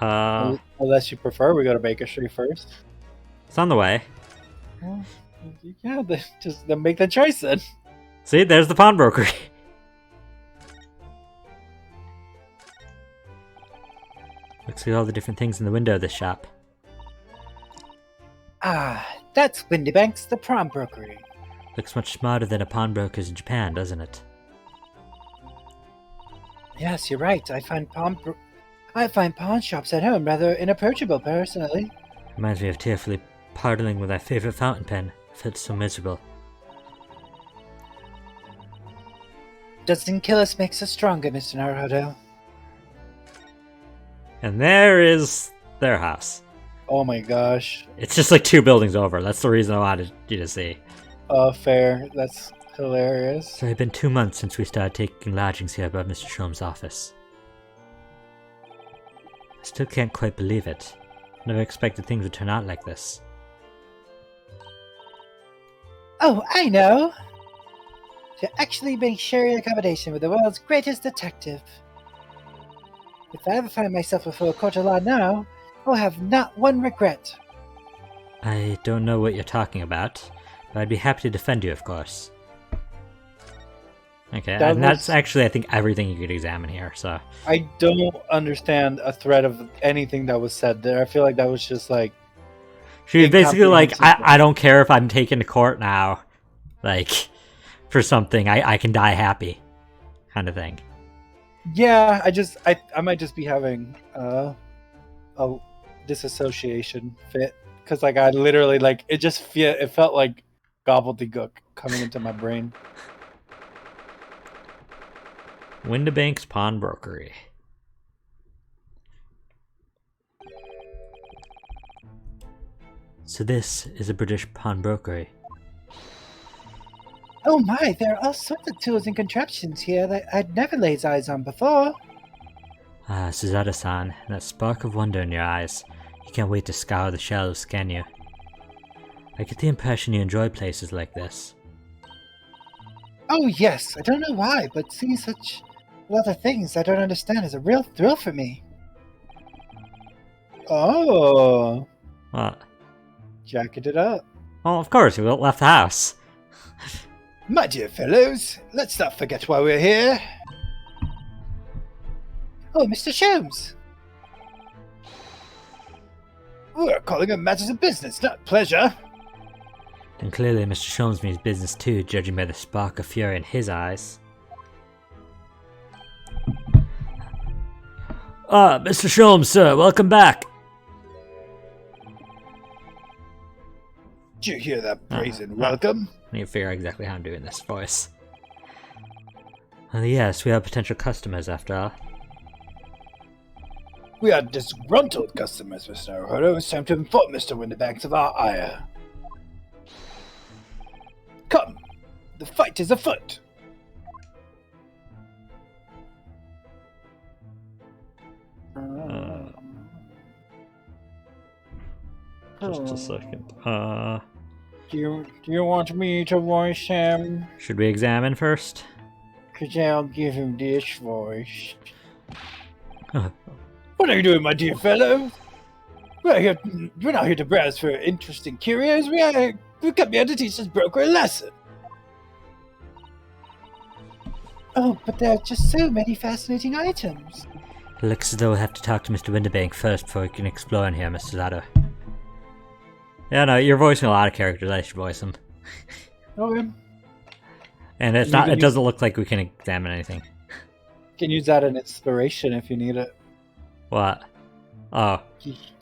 Uh, Unless you prefer, we go to Baker Street first. it's on the way. Well, yeah, then make the choice then. See, there's the pawnbroker. Looks like all the different things in the window of this shop. Ah, that's Windybank's, the pawnbrokery. Looks much smarter than a pawnbroker's in Japan, doesn't it? Yes, you're right. I find pawn shops at home rather inapproachable, personally. Reminds me of tearfully parting with my favorite fountain pen. I felt so miserable. Doesn't kill us makes us stronger, Mr. Naruto. And there is their house. Oh my gosh. It's just like 2 buildings over. That's the reason I wanted you to see. Fair. That's hilarious. So it's been 2 months since we started taking lodgings here above Mr. Sholmes' office. I still can't quite believe it. Never expected things would turn out like this. Oh, I know! You're actually being sharing accommodation with the world's greatest detective. If I ever find myself before a court of law now, I'll have not one regret. I don't know what you're talking about, but I'd be happy to defend you, of course. Okay, and that's actually, I think, everything you could examine here, so... I don't understand a thread of anything that was said there. I feel like that was just, like... She was basically like, I don't care if I'm taken to court now, like, for something, I can die happy, kind of thing. Yeah, I might just be having a disassociation fit, because, like, I literally, like, it felt like gobbledygook coming into my brain. Windybank's Pawnbrokery. So this is a British pawnbrokery. Oh my, there are all sorts of tools and contraptions here that I'd never laid eyes on before. Ah, Suzato-san, that spark of wonder in your eyes. You can't wait to scour the shelves, can you? I get the impression you enjoy places like this. Oh yes, I don't know why, but seeing such a lot of things I don't understand is a real thrill for me. Oh. What? Jacket it up. Well, of course, we left the house. My dear fellows, let's not forget why we're here. Oh, Mr. Sholmes. We're calling on matters of business, not pleasure. And clearly Mr. Sholmes means business too, judging by the spark of fury in his eyes. Ah, Mr. Sholmes, sir, welcome back. Did you hear that brazen welcome? I need to figure out exactly how I'm doing this voice. Well, yes, we are potential customers after all. We are disgruntled customers, Mr. Naruto. It's time to inform Mr. Windybank of our ire. Come, the fight is afoot. Just a second. Do you want me to voice him? Should we examine first? Cause I'll give him this voice. Uh. What are you doing, my dear fellow? We're not here to browse for interesting curios. We've come here to teach this broker a lesson. Oh, but there are just so many fascinating items. It looks as though we'll have to talk to Mr. Windybank first before we can explore in here, Mr. Zato. Yeah, no, you're voicing a lot of characters. I should voice them. Okay. And it's not. It doesn't look like we can examine anything. You can use that in inspiration if you need it. What? Oh.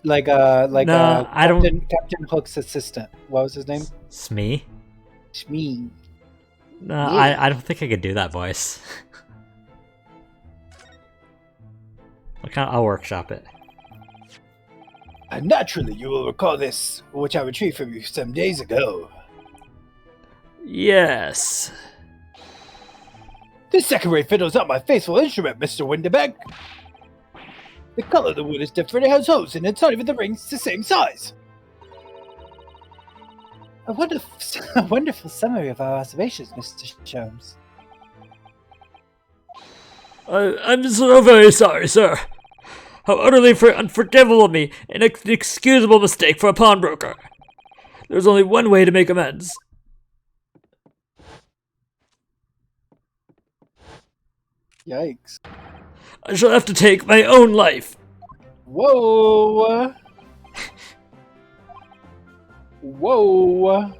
Like no, Captain Hook's assistant. What was his name? Smee? Smee. No, yeah. I don't think I could do that voice. I'll workshop it. And naturally, you will recall this, which I retrieved from you some days ago. Yes. This second-rate fiddle is not my faithful instrument, Mr. Windybank. The color of the wood is different, it has holes in it, it's not even the rings the same size. A wonderful summary of our observations, Mr. Sholmes. I'm so very sorry, sir. How utterly unforgivable of me! An inexcusable mistake for a pawnbroker! There's only one way to make amends. Yikes. I shall have to take my own life. Whoa! Whoa!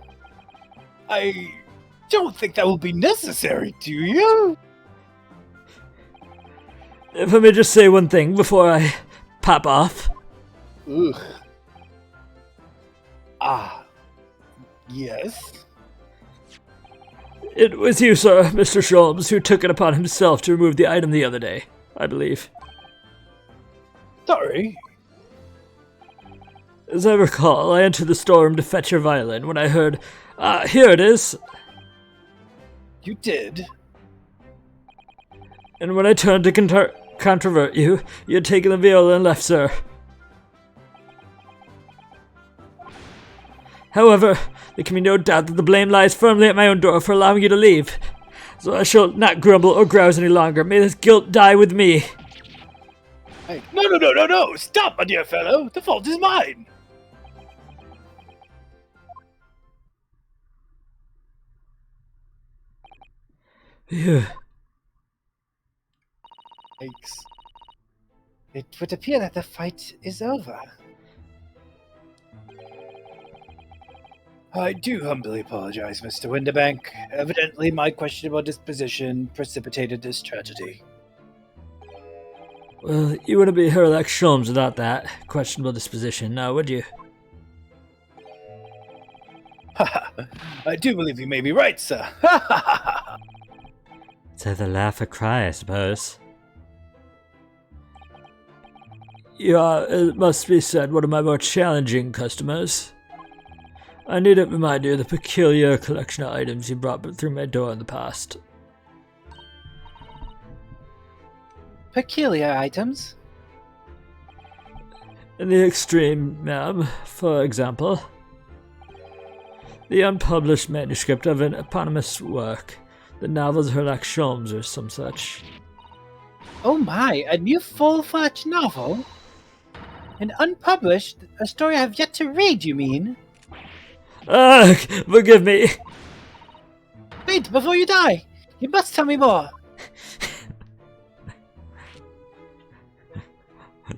I don't think that will be necessary, do you? If I may just say one thing before I pop off. Ugh. Ah. Yes? It was you, sir, Mr. Sholmes, who took it upon himself to remove the item the other day, I believe. Sorry. As I recall, I entered the storeroom to fetch your violin when I heard, here it is. You did. And when I turned to controvert you, you had taken the viola and left, sir. However, there can be no doubt that the blame lies firmly at my own door for allowing you to leave. So I shall not grumble or grouse any longer. May this guilt die with me. Hey, no! Stop, my dear fellow! The fault is mine! Phew. Yikes. It would appear that the fight is over. I do humbly apologize, Mr. Winterbank. Evidently, my questionable disposition precipitated this tragedy. Well, you wouldn't be Herlock Sholmes without that questionable disposition, now would you? I do believe you may be right, sir. It's either laugh or cry, I suppose. You are, it must be said, one of my more challenging customers. I needn't remind you of the peculiar collection of items you brought through my door in the past. Peculiar items? In the extreme, ma'am, for example, the unpublished manuscript of an eponymous work, the novels Herlock Sholmes or some such. Oh my, a new full-fledged novel? An unpublished? A story I've yet to read, you mean? Ugh, forgive me. Wait, before you die, you must tell me more.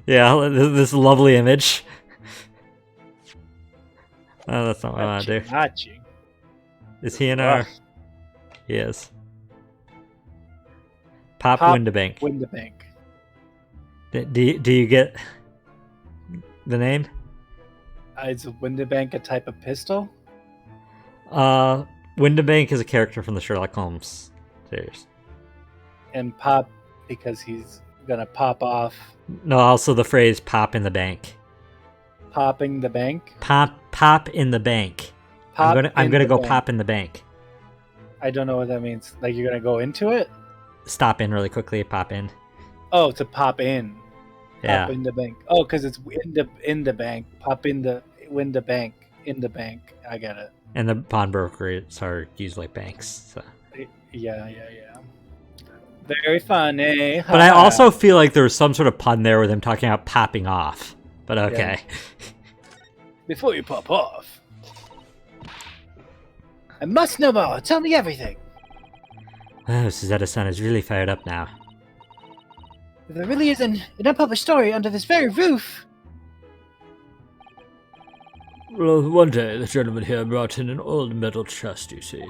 Yeah, this lovely image. Oh, that's not what I want to do. Matching. Is he in our... He is. Pop Winterbank. Winterbank. Do you get the name? Is Winterbank a type of pistol? Winterbank is a character from the Sherlock Holmes series. And Pop because he's gonna pop off. No, also the phrase "pop in the bank." Popping the bank. Pop in the bank. I'm gonna go pop in the bank. I don't know what that means. Like you're gonna go into it? Stop in really quickly. Pop in. Oh, to pop in. Yeah. Pop in the bank. Oh, because it's in the bank. Pop in the bank. In the bank. I get it. And the pawnbrokers are used like banks. So. Yeah. Very funny. But I also feel like there was some sort of pun there with him talking about popping off. But okay. Yeah. Before you pop off, I must know more. Tell me everything. Oh, Suzetta-san is really fired up now. If there really is an unpublished story under this very roof. Well, one day the gentleman here brought in an old metal chest, you see.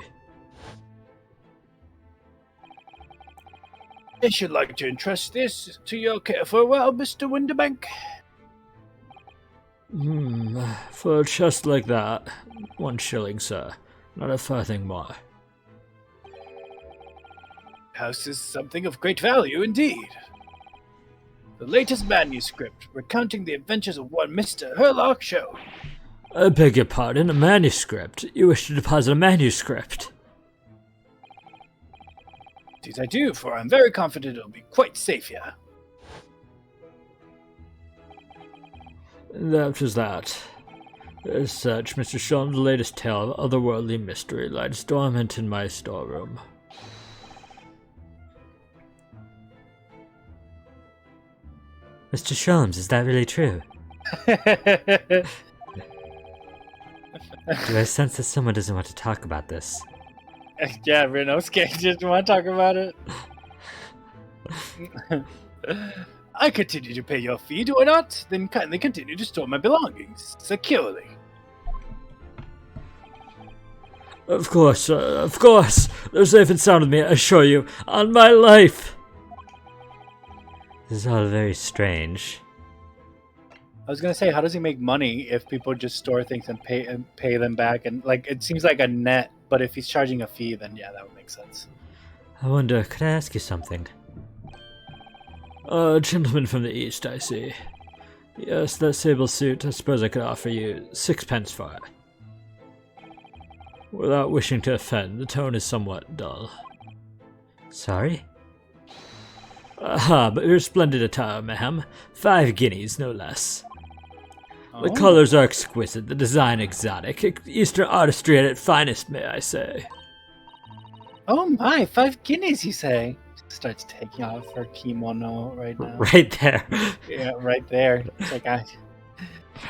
I should like to entrust this to your care for a while, Mr. Winterbank. For a chest like that, 1 shilling, sir. Not a farthing more. House is something of great value indeed. The latest manuscript recounting the adventures of one Mr. Herlock Sholmes. I beg your pardon, a manuscript? You wish to deposit a manuscript? Indeed I do, for I'm very confident it'll be quite safe here. That is that. As such, Mr. Sholmes' latest tale of otherworldly mystery lies dormant in my storeroom. Mr. Sholmes, is that really true? Do I sense that someone doesn't want to talk about this? Yeah, Renosuke, just want to talk about it. I continue to pay your fee, do I not? Then kindly continue to store my belongings securely. Of course, sir, of course. They're safe and sound with me, I assure you, on my life. This is all very strange. I was gonna say, how does he make money if people just store things and pay them back? And like, it seems like a net, but if he's charging a fee, then yeah, that would make sense. I wonder, could I ask you something? Gentleman from the east, I see. Yes, that sable suit, I suppose I could offer you 6 pence for it. Without wishing to offend, the tone is somewhat dull. Sorry? Aha, but your splendid attire, ma'am. 5 guineas, no less. The colors are exquisite, the design exotic. Eastern artistry at its finest, may I say. Oh my, 5 guineas, you say? Starts taking off her kimono right now. Right there. Yeah, right there. It's like,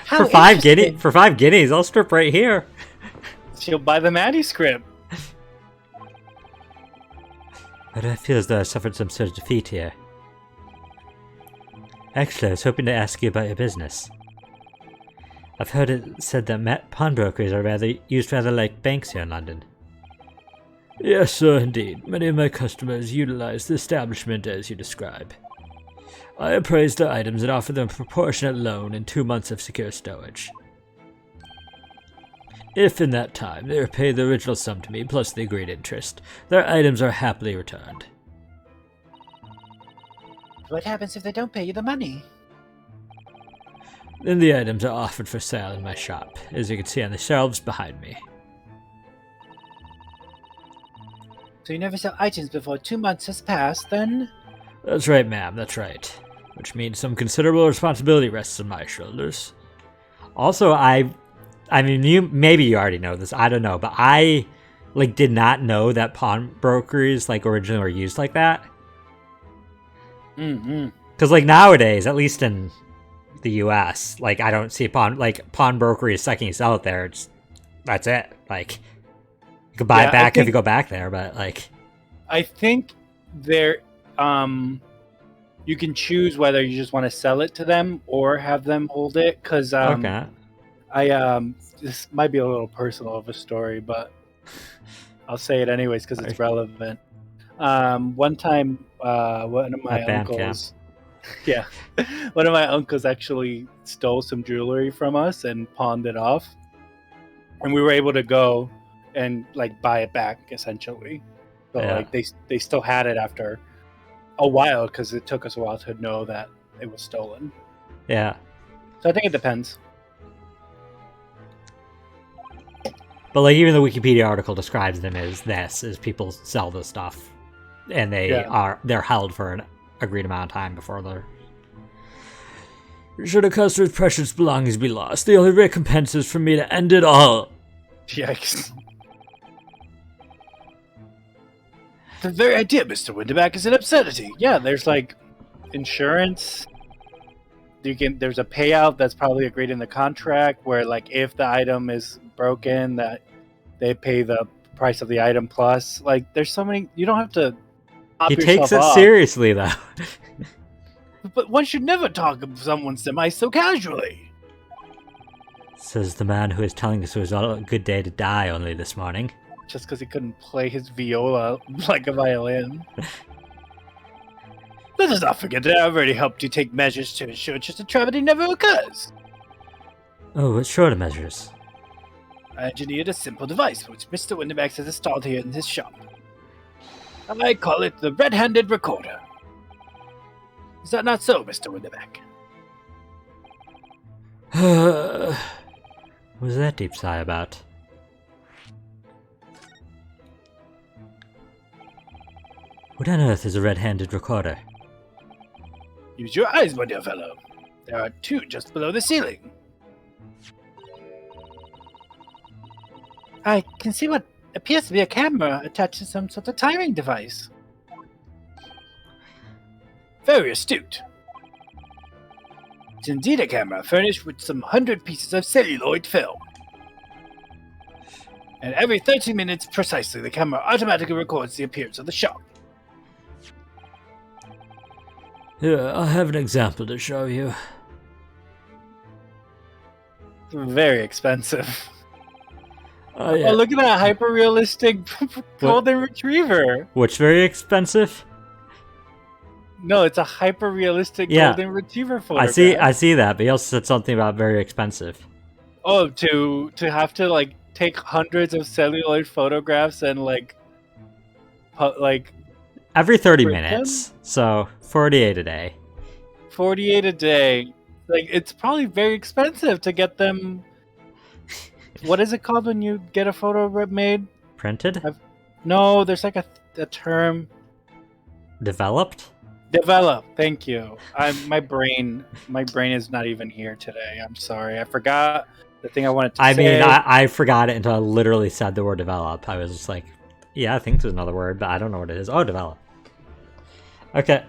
for 5 guineas, I'll strip right here. She'll buy the manuscript. Why do I feel as though I suffered some sort of defeat here? Actually, I was hoping to ask you about your business. I've heard it said that pawnbrokers are used rather like banks here in London. Yes, sir, indeed. Many of my customers utilize the establishment as you describe. I appraise their items and offer them a proportionate loan and 2 months of secure stowage. If in that time they repay the original sum to me plus the agreed interest, their items are happily returned. What happens if they don't pay you the money? Then the items are offered for sale in my shop, as you can see on the shelves behind me. So you never sell items before 2 months has passed, then? That's right, ma'am, that's right. Which means some considerable responsibility rests on my shoulders. Also, I mean, maybe you already know this, I don't know, but I, did not know that pawnbrokers, originally were used like that. Mm-hmm. Because, nowadays, at least in the U.S., I don't see pawnbrokery is second you sell it there, that's it. You can buy it back if you go back there, but, I think there, you can choose whether you just want to sell it to them or have them hold it, because, okay. This might be a little personal of a story, but I'll say it anyways because it's relevant. One time, one of my uncles, one of my uncles actually stole some jewelry from us and pawned it off, and we were able to go and buy it back essentially. So they still had it after a while because it took us a while to know that it was stolen. Yeah. So I think it depends. But even the Wikipedia article describes them as people sell this stuff, and they're held for an agreed amount of time before they're. Should a customer's precious belongings be lost, the only recompense is for me to end it all. Yikes! The very idea, Mr. Winterback, is an absurdity. Yeah, there's insurance. There's a payout that's probably agreed in the contract where if the item is broken, that they pay the price of the item plus. There's so many. You don't have to. He takes it seriously though. But one should never talk of someone's demise so casually. Says the man who is telling us it was a good day to die only this morning. Just because he couldn't play his viola like a violin. Let us not forget that I've already helped you take measures to ensure such a tragedy never occurs. Oh, what sort of measures? I engineered a simple device which Mr. Winterback has installed here in his shop. I call it the Red-Handed Recorder. Is that not so, Mr. Winterback? What was that deep sigh about? What on earth is a red-handed recorder? Use your eyes, my dear fellow. There are 2 just below the ceiling. I can see what appears to be a camera attached to some sort of timing device. Very astute. It's indeed a camera furnished with some 100 pieces of celluloid film. And every 30 minutes precisely, the camera automatically records the appearance of the shop. Here, I have an example to show you. Very expensive. Oh, yeah. Oh, look at that hyper-realistic golden retriever. Which very expensive? No, it's a hyper-realistic Yeah. golden retriever photograph. I see that, but he also said something about very expensive. Oh, to have to like take hundreds of celluloid photographs and like Every 30 Print minutes, so 48 a day. 48 a day. Like, it's probably very expensive to get them. What is it called when you get a photo made? Printed? No, there's like a term. Developed? Develop. Thank you. My brain is not even here today. I'm sorry. I forgot the thing I wanted to say. I mean, I forgot it until I literally said the word develop. I was just like, yeah, I think there's another word, but I don't know what it is. Oh, develop. Okay.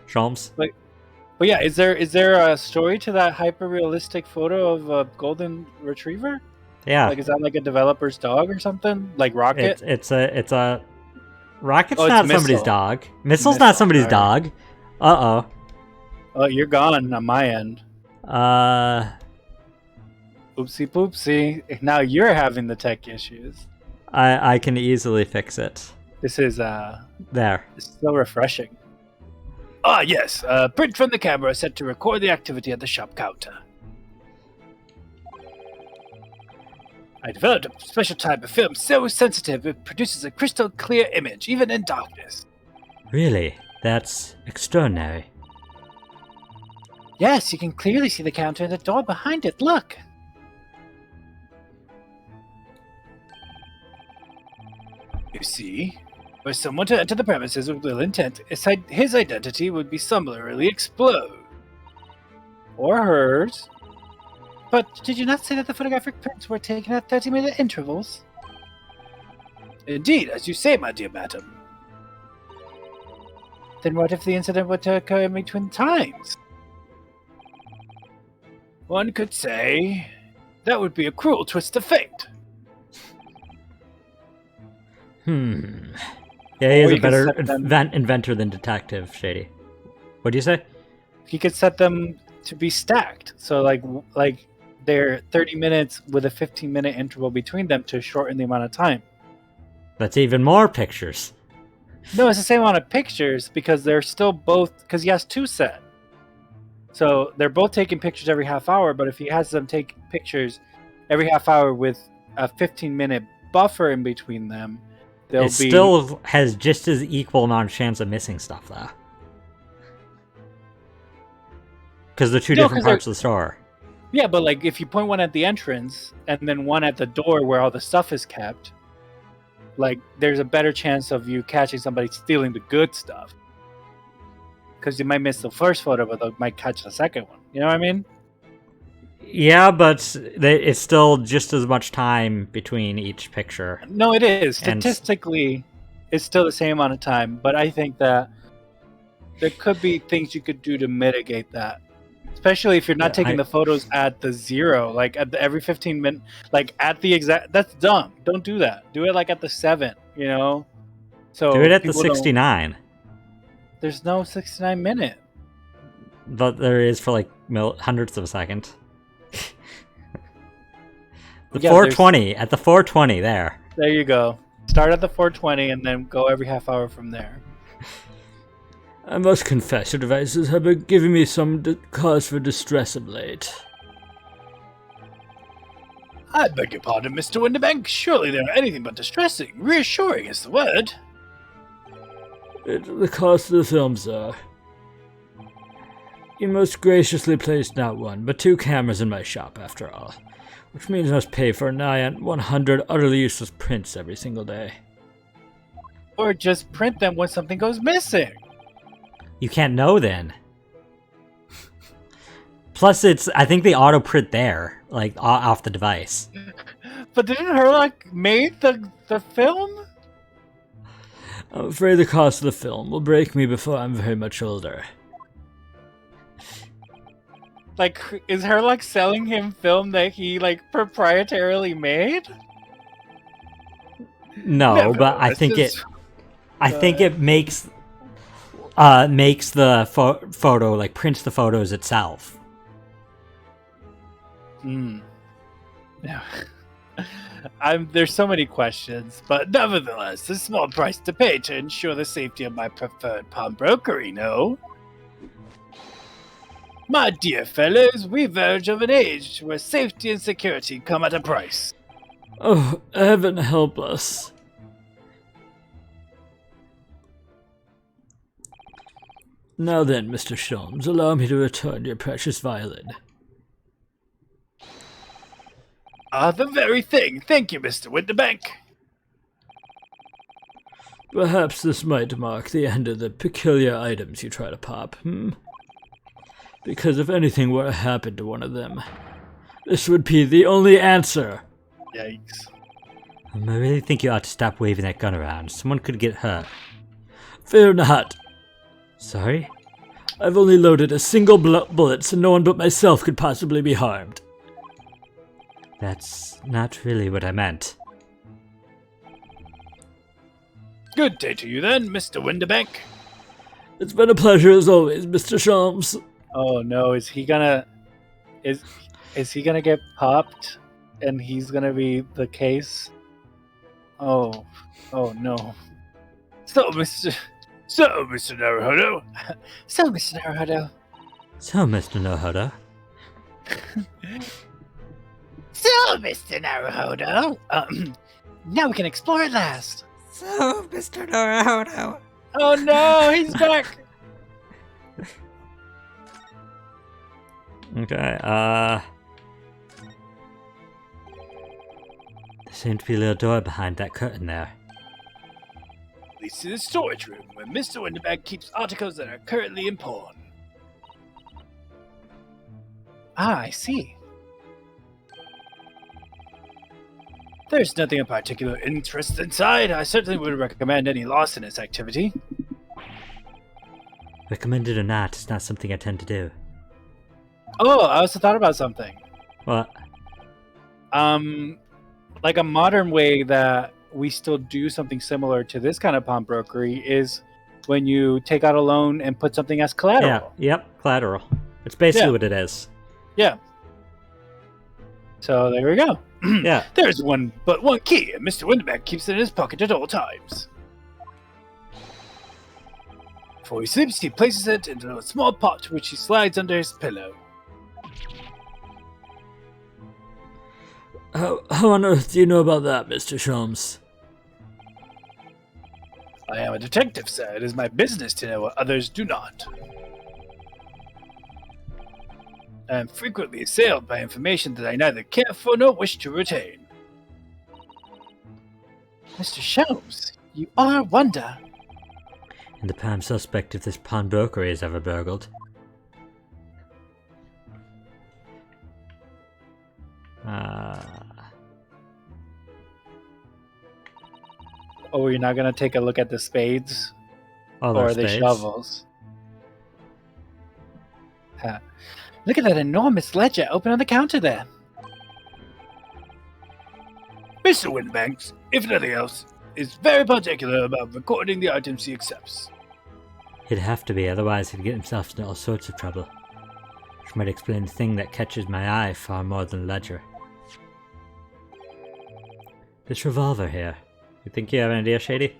Sholmes? But yeah, is there a story to that hyper-realistic photo of a golden retriever? Yeah. Like, is that like a developer's dog or something? Like Rocket? It's a Rocket's Oh, it's not Missile. somebody's dog. Missile's not Missile, somebody's alright. dog. Uh-oh. Oh, you're gone on my end. Oopsie poopsie. Now you're having the tech issues. I can easily fix it. This is There. so refreshing. Ah, yes. Print from the camera set to record the activity at the shop counter. I developed a special type of film so sensitive it produces a crystal clear image, even in darkness. Really? That's extraordinary. Yes, you can clearly see the counter and the door behind it. Look. You see, were someone to enter the premises with ill intent, his identity would be summarily explode. Or hers. But did you not say that the photographic prints were taken at 30-minute intervals? Indeed, as you say, my dear madam. Then what if the incident were to occur in between times? One could say that would be a cruel twist of fate. Yeah, he Or is a you could better set them- inventor than Detective Shady. What do you say? He could set them to be stacked, so like they're 30 minutes with a 15-minute interval between them to shorten the amount of time. That's even more pictures. No, it's the same amount of pictures because they're still both, because he has two set. So they're both taking pictures every half hour, but if he has them take pictures every half hour with a 15-minute buffer in between them, they'll It still has just as equal amount of chance of missing stuff, though. Because they're two No, different 'cause parts of the store. Yeah, but like if you point one at the entrance and then one at the door where all the stuff is kept, like there's a better chance of you catching somebody stealing the good stuff. Because you might miss the first photo, but they might catch the second one. You know what I mean? Yeah, but it's still just as much time between each picture. No, it is. And- Statistically, it's still the same amount of time, but I think that there could be things you could do to mitigate that. Especially if you're not Yeah, taking the photos at the zero, like at the, every 15 minutes, like at the exact. That's dumb. Don't do that. Do it like at the 7. You know. So Do it at the people don't- 69. There's no 69-minute. But there is for like hundredths of a second. The Yeah, 420 at the 420 there. There you go. Start at the 420 and then go every half hour from there. I must confess, your devices have been giving me some cause for distress of late. I beg your pardon, Mr. Winterbank. Surely they're anything but distressing. Reassuring is the word. It's the cost of the film, sir. You most graciously placed not one, but 2 cameras in my shop, after all. Which means I must pay for nigh on 100 utterly useless prints every single day. Or just print them when something goes missing. You can't know then. Plus, I think they auto print there, like off the device. But didn't Herlock made the film? I'm afraid the cost of the film will break me before I'm very much older. Like, is her like selling him film that he like proprietarily made? No, but I think it makes the photo, like prints the photos itself. Yeah. There's so many questions, but nevertheless, a small price to pay to ensure the safety of my preferred pawnbrokery, no? My dear fellows, we verge of an age where safety and security come at a price. Oh, heaven help us. Now then, Mr. Sholmes, allow me to return your precious violin. The very thing. Thank you, Mr. Winterbank. Perhaps this might mark the end of the peculiar items you try to pop, Because if anything were to happen to one of them, this would be the only answer. Yikes. I really think you ought to stop waving that gun around. Someone could get hurt. Fear not. Sorry? I've only loaded a single bullet, so no one but myself could possibly be harmed. That's not really what I meant. Good day to you then, Mr. Winterbank. It's been a pleasure as always, Mr. Sholmes. Oh no, is he gonna get popped and he's gonna be the case? Oh no. So Mr. Naruhodo. So, Mr. Naruhodo. So, Mr. Naruhodo. So, Mr. Naruhodo. Now we can explore at last. So, Mr. Naruhodo. Oh no, he's back. Okay, there seems to be a little door behind that curtain there. Leads to the storage room where Mr. Winterbank keeps articles that are currently in pawn. Ah, I see. There's nothing of particular interest inside. I certainly would recommend any loss in this activity. Recommended or not, it's not something I tend to do. Oh, I also thought about something. What? Like a modern way that we still do something similar to this kind of pawnbrokery is when you take out a loan and put something as collateral. Yeah, yep, collateral. It's basically what it is. Yeah. So there we go. Yeah. There's one key, and Mr. Winterbank keeps it in his pocket at all times. Before he sleeps, he places it into a small pot which he slides under his pillow. How on earth do you know about that, Mr. Sholmes? I am a detective, sir. It is my business to know what others do not. I am frequently assailed by information that I neither care for nor wish to retain. Mr. Sholmes, you are a wonder. And the prime suspect if this pawnbrokery is ever burgled. Oh, you're not going to take a look at the spades? All or those the spades. shovels? Look at that enormous ledger open on the counter there. Mr. Winterbanks, if nothing else, is very particular about recording the items he accepts. He'd have to be, otherwise he'd get himself into all sorts of trouble. Which might explain the thing that catches my eye far more than ledger. This revolver here. You think you have an idea, Shady?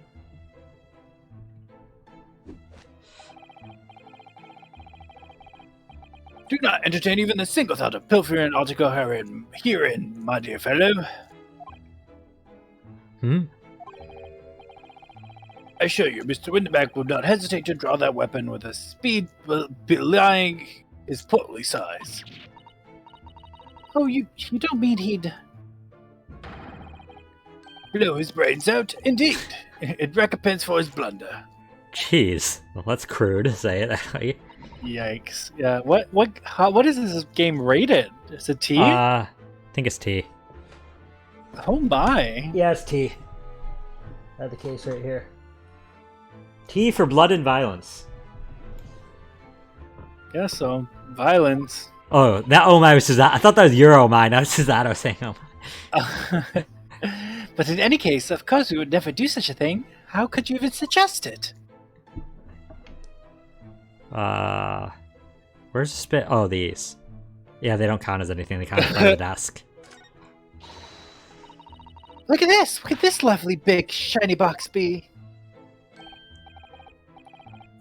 Do not entertain even the single thought of pilfering an article herein, my dear fellow. I assure you, Mr. Winterbank will not hesitate to draw that weapon with a speed belying his portly size. Oh, you don't mean he'd... Blow his brains out? Indeed. It recompense for his blunder. Jeez. Well, that's crude, say it. Yikes. Yeah, what is this game rated? Is it T? I think it's T. Oh my. Yeah, it's T. I have the case right here. T for blood and violence. Yeah, so violence. Oh, that oh my was Suzato. I thought that was your oh my, not Suzato saying oh my. But in any case, of course we would never do such a thing. How could you even suggest it? Where's the spit? Oh, these. Yeah, they don't count as anything. They count in front of the desk. Look at this! Look at this lovely big shiny box bee.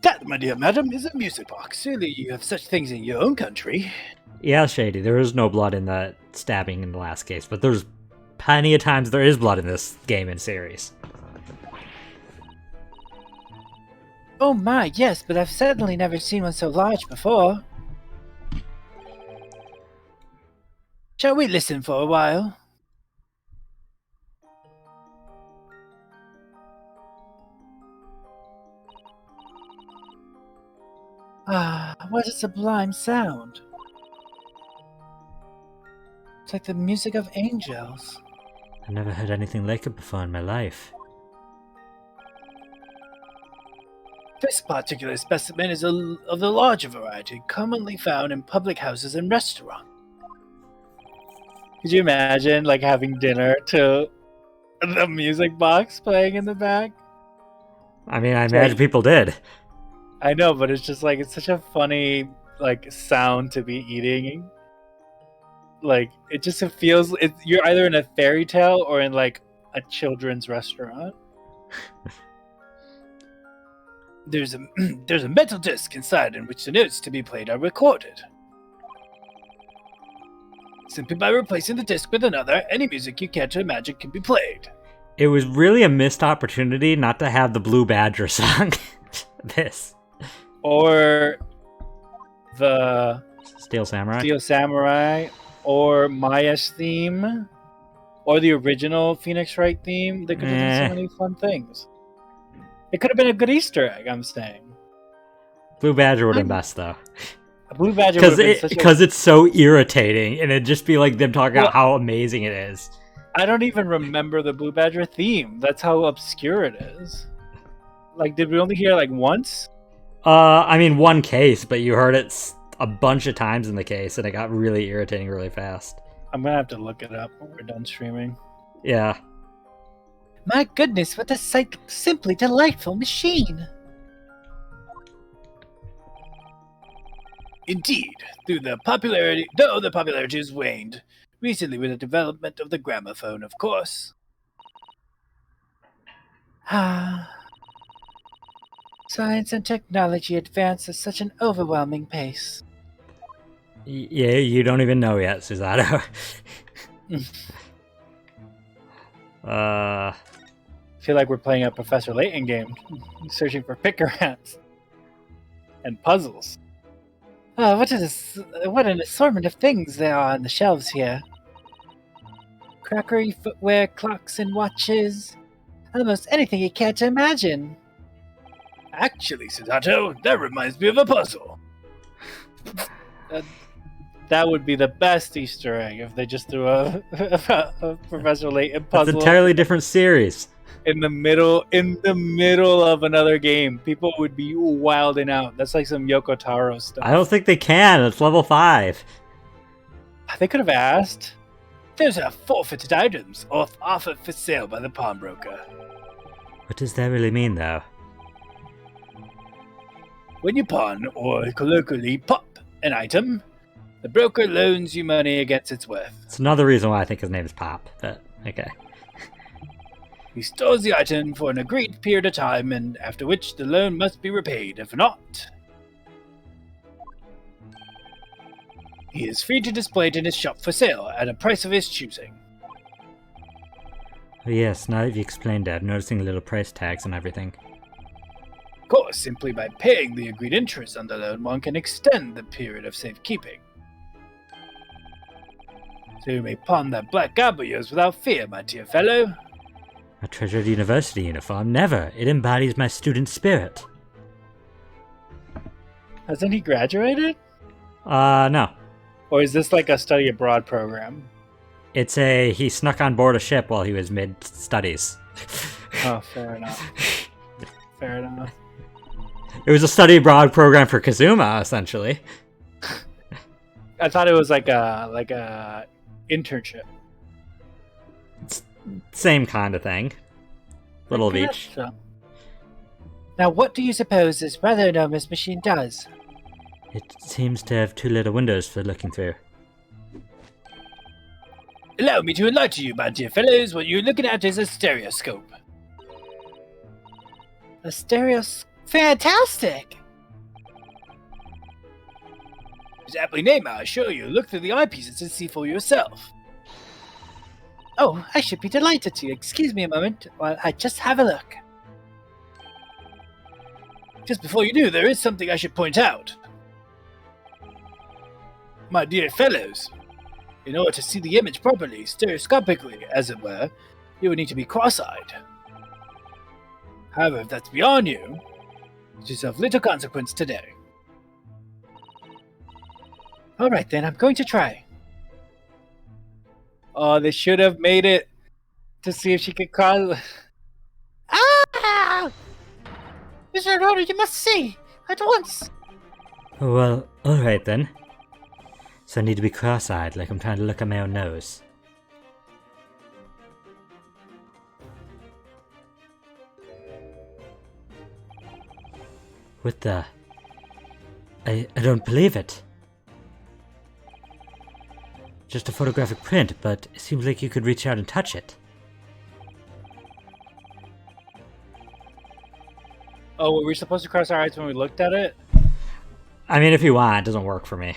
That, my dear madam, is a music box. Surely you have such things in your own country. Yeah, Shady, there is no blood in the stabbing in the last case, but there's plenty of times there is blood in this game and series. Oh my, yes, but I've certainly never seen one so large before. Shall we listen for a while? Ah, what a sublime sound. It's like the music of angels. I've never heard anything like it before in my life. This particular specimen is of the larger variety, commonly found in public houses and restaurants. Could you imagine, like, having dinner to the music box playing in the back? I mean, I imagine people did. I know, but it's just like, it's such a funny, like, sound to be eating. Like, it just feels, you're either in a fairy tale or in, like, a children's restaurant. There's a metal disc inside in which the notes to be played are recorded. Simply by replacing the disc with another, any music you care to imagine can be played. It was really a missed opportunity not to have the Blue Badger song. This. Or the Steel Samurai. Steel Samurai, or Maya's theme, or the original Phoenix Wright theme. They could have done so many fun things. It could have been a good Easter egg, I'm saying. Blue Badger would have been best, though. A Blue Badger would have been such a... Because it's so irritating, and it'd just be like them talking about how amazing it is. I don't even remember the Blue Badger theme. That's how obscure it is. Like, did we only hear it, like, once? I mean, one case, but you heard it a bunch of times in the case, and it got really irritating really fast. I'm gonna have to look it up when we're done streaming. Yeah. My goodness, what a simply delightful machine! Indeed, though the popularity has waned, recently with the development of the gramophone, of course. Ah. Science and technology advance at such an overwhelming pace. Yeah, you don't even know yet, Suzato. I feel like we're playing a Professor Layton game, searching for pickerats and puzzles. Oh, what an assortment of things there are on the shelves here. Crockery, footwear, clocks, and watches. Almost anything you care to imagine. Actually, Suzato, that reminds me of a puzzle. That would be the best Easter egg if they just threw a Professor Layton puzzle. It's an entirely different series. In the middle of another game. People would be wilding out. That's like some Yoko Taro stuff. I don't think they can. It's level 5. They could have asked. Those are forfeited items offered for sale by the pawnbroker. What does that really mean, though? When you pawn, or colloquially pop, an item, the broker loans you money against its worth. It's another reason why I think his name is Pop, but okay. He stores the item for an agreed period of time, and after which the loan must be repaid. If not, he is free to display it in his shop for sale at a price of his choosing. Oh yes, now that you explained that, I'm noticing little price tags and everything. Of course, simply by paying the agreed interest on the loan, one can extend the period of safekeeping. So you may pawn that black garb of yours without fear, my dear fellow. A treasured university uniform? Never. It embodies my student spirit. Hasn't he graduated? No. Or is this like a study abroad program? He snuck on board a ship while he was mid-studies. Oh, fair enough. Fair enough. It was a study abroad program for Kazuma, essentially. I thought it was like a internship. Same kind of thing. Little of I each. guess so. Now, what do you suppose this rather enormous machine does? It seems to have 2 little windows for looking through. Allow me to enlighten you, my dear fellows. What you're looking at is a stereoscope. A fantastic! It's aptly named, I assure you. Look through the eyepieces and see for yourself. Oh, I should be delighted to. Excuse me a moment while I just have a look. Just before you do, there is something I should point out. My dear fellows, in order to see the image properly, stereoscopically, as it were, you would need to be cross-eyed. However, if that's beyond you, it is of little consequence today. Alright then, I'm going to try. Oh, they should have made it to see if she could cross. Ah! Mr. Aurora, you must see! At once! Well, alright then. So I need to be cross-eyed, like I'm trying to look at my own nose. What the? I don't believe it. Just a photographic print, but it seems like you could reach out and touch it. Oh, were we supposed to cross our eyes when we looked at it? I mean, if you want, it doesn't work for me.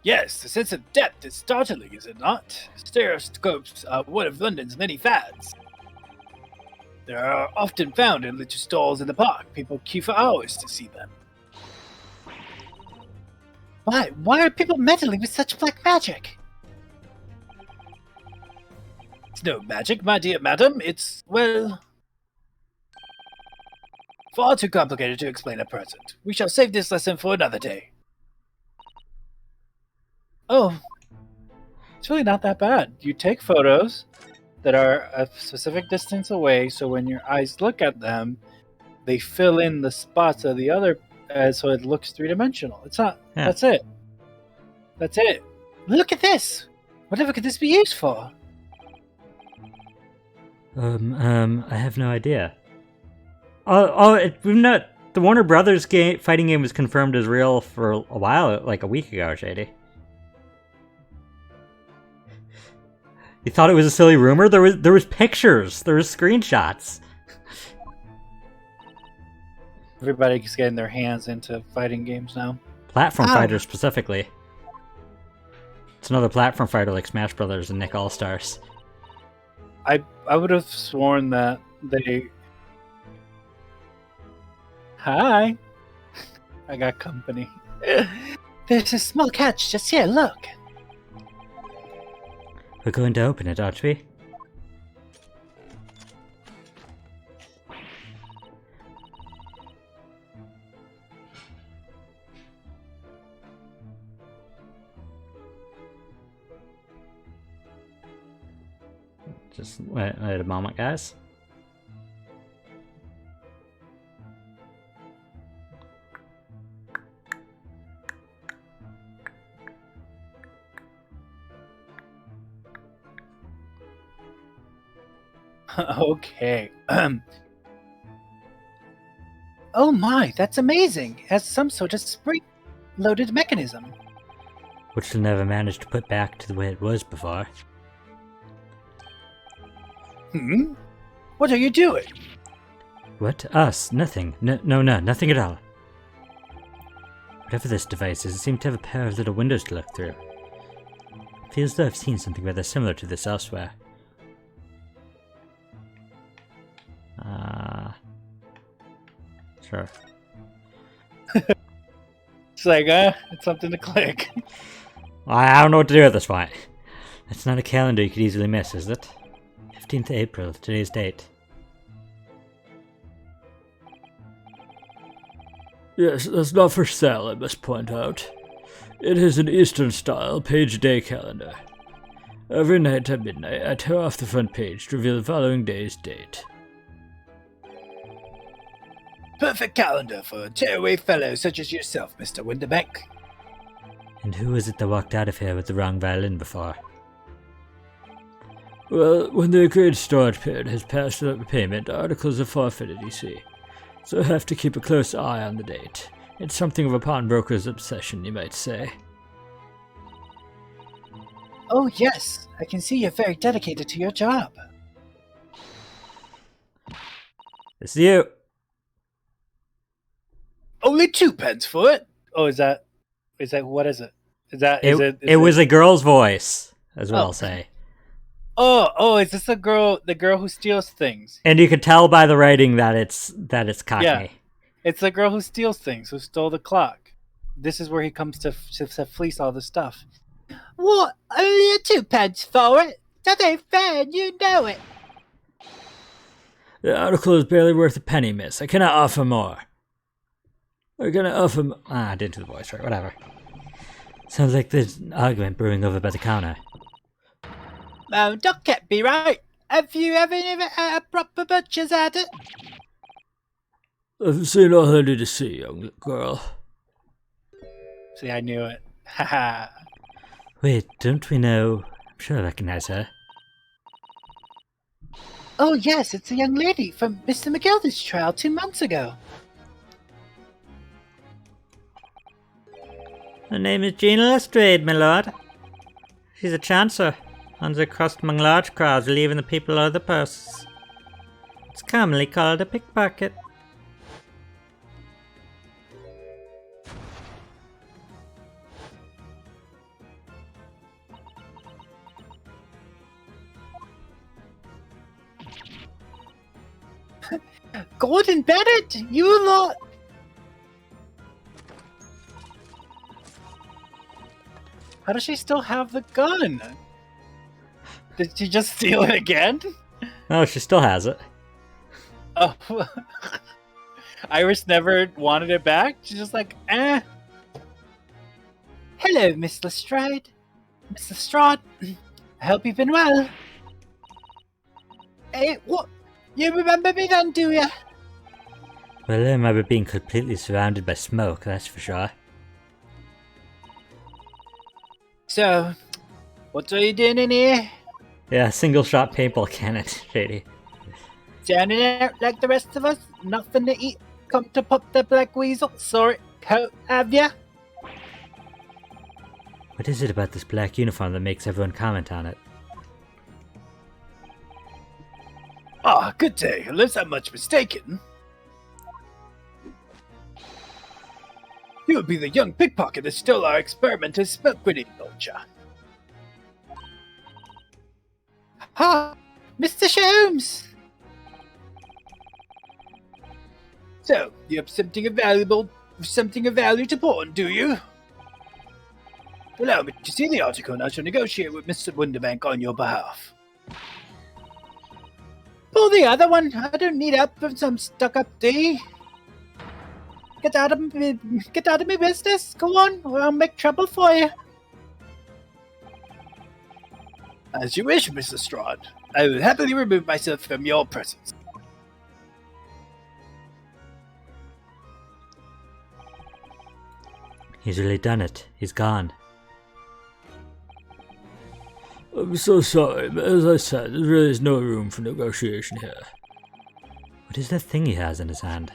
Yes, the sense of depth is startling, is it not? Stereoscopes are one of London's many fads. They are often found in little stalls in the park. People queue for hours to see them. Why? Why are people meddling with such black magic? It's no magic, my dear madam. It's, well, far too complicated to explain at present. We shall save this lesson for another day. Oh, It's really not that bad. You take photos that are a specific distance away, so when your eyes look at them, they fill in the spots of the other, so it looks three-dimensional. It's not. Yeah. That's it. That's it. look at this! Whatever could this be used for? I have no idea. We've not. The Warner Brothers fighting game was confirmed as real for a while, like a week ago, Shady. You thought it was a silly rumor? There was pictures. There was screenshots. Everybody's getting their hands into fighting games now. Platform Ah. fighters specifically. It's another platform fighter like Smash Brothers and Nick All Stars. I would have sworn that they. Hi. I got company. There's a small catch just here, look. We're going to open it, aren't we? Just wait a moment, guys. Okay. Oh my, that's amazing! It has some sort of spring-loaded mechanism. Which they'll never manage to put back to the way it was before. What are you doing? What? Us? Nothing. No, nothing at all. Whatever this device is, it seems to have a pair of little windows to look through. It feels as though I've seen something rather similar to this elsewhere. Sure. It's like, it's something to click. I don't know what to do at this point. It's not a calendar you could easily miss, is it? 15th April, today's date. Yes, that's not for sale, I must point out. It is an Eastern-style page-day calendar. Every night at midnight, I tear off the front page to reveal the following day's date. Perfect calendar for a tearaway fellow such as yourself, Mr. Winterbank. And who was it that walked out of here with the wrong violin before? Well, when the agreed storage period has passed without repayment, articles are forfeited, you see. So I have to keep a close eye on the date. It's something of a pawnbroker's obsession, you might say. Oh yes, I can see you're very dedicated to your job. It's you! Only 2 pence for it. Oh, is that? What is it? It was a girl's voice, as well Oh. say. Is this the girl who steals things? And you could tell by the writing that it's Cockney. Yeah. It's the girl who steals things, who stole the clock. This is where he comes to fleece all the stuff. What? Only a 2 pence for it? That ain't fair, and you know it. The article is barely worth a penny, miss. I cannot offer more. I cannot offer I didn't do the voice right, whatever. Sounds like there's an argument brewing over by the counter. Don't get me right. Have you ever had a proper butcher's at it? I've seen all I need to see, young girl. See, I knew it. Haha. Wait, don't we know? I'm sure I recognize her. Oh yes, it's a young lady from Mr. McGildy's trial 2 months ago. Her name is Gina Lestrade, my lord. She's a chancer. Runs across among large crowds, leaving the people out of the purses. It's commonly called a pickpocket. Gordon Bennett, you lot. How does she still have the gun? Did she just steal it again? Oh, she still has it. Oh. Iris never wanted it back? She's just like, eh. Hello, Miss Lestrade. Miss Lestrade, I hope you've been well. Hey, what? You remember me then, do ya? Well, I remember being completely surrounded by smoke, that's for sure. So, what are you doing in here? Yeah, single shot paintball cannon, Shady. Standing there like the rest of us? Nothing to eat? Come to pop the black weasel? Sorry, coat, have ya? What is it about this black uniform that makes everyone comment on it? Ah, good day, unless I'm much mistaken. You would be the young pickpocket that stole our experimental smoke grenade launcher. Ha! Mr. Sholmes! So, you have something of value to pawn, do you? Allow me to see the article and I shall negotiate with Mr. Winterbank on your behalf. Pull the other one. I don't need help from some stuck-up D. Get out of my business. Go on, or I'll make trouble for you. As you wish, Mr. Strahd. I will happily remove myself from your presence. He's really done it. He's gone. I'm so sorry, but as I said, there really is no room for negotiation here. What is that thing he has in his hand?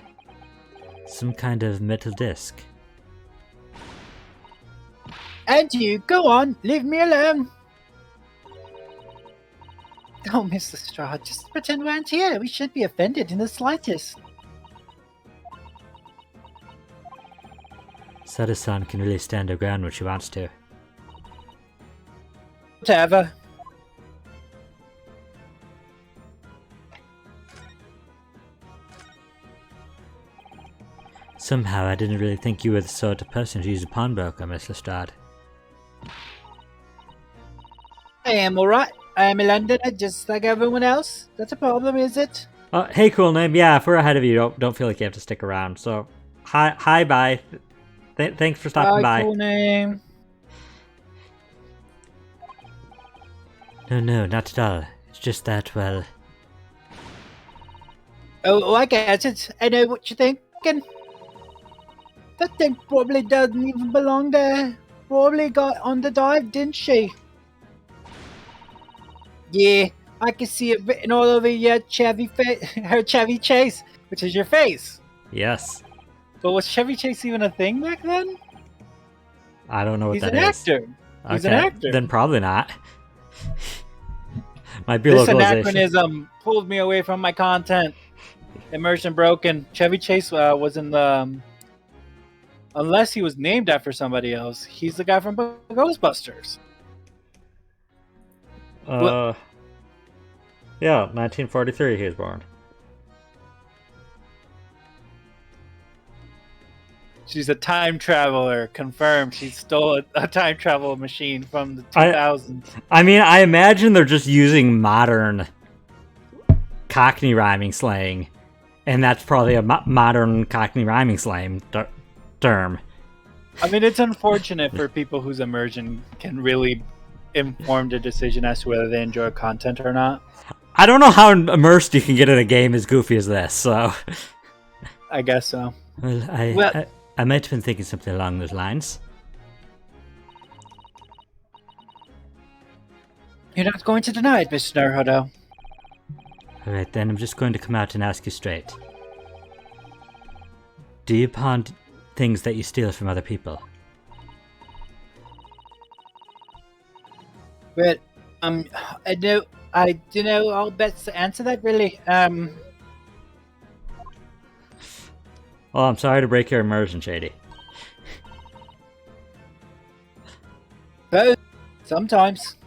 Some kind of metal disc. And you, go on, leave me alone. Oh, Mr. Strahd, just pretend we aren't here. We shouldn't be offended in the slightest. Sada-san can really stand her ground when she wants to. Whatever. Somehow I didn't really think you were the sort of person to use a pawnbroker, Miss Lestrade. I am alright. I am a Londoner just like everyone else. That's a problem, is it? Hey, cool name. Yeah, if we're ahead of you, don't feel like you have to stick around. So, hi, bye. Thanks for stopping by. Cool name. No, not at all. It's just that, well... Oh, I get it. I know what you think. reckon? That thing probably doesn't even belong there. Probably got on the dive, didn't she? Yeah, I can see it written all over your Chevy her Chevy Chase, which is your face. Yes. But was Chevy Chase even a thing back then? I don't know what He's that an is. actor. He's an actor. Then probably not. Might be This localization. anachronism pulled me away from my content. Immersion broken. Chevy Chase was in the. Unless he was named after somebody else, he's the guy from Ghostbusters. Yeah, 1943 he was born. She's a time traveler, confirmed. She stole a time travel machine from the 2000s. I mean, I imagine they're just using modern Cockney rhyming slang, and that's probably a modern Cockney rhyming slang term. I mean, it's unfortunate for people whose immersion can really inform the decision as to whether they enjoy content or not. I don't know how immersed you can get in a game as goofy as this, so... I guess so. Well, I might have been thinking something along those lines. You're not going to deny it, Mr. Naruhodo. Alright then, I'm just going to come out and ask you straight. Do you pawn things that you steal from other people? Well, I don't know how best to answer that, really. Oh, I'm sorry to break your immersion, Shady. Both. Sometimes.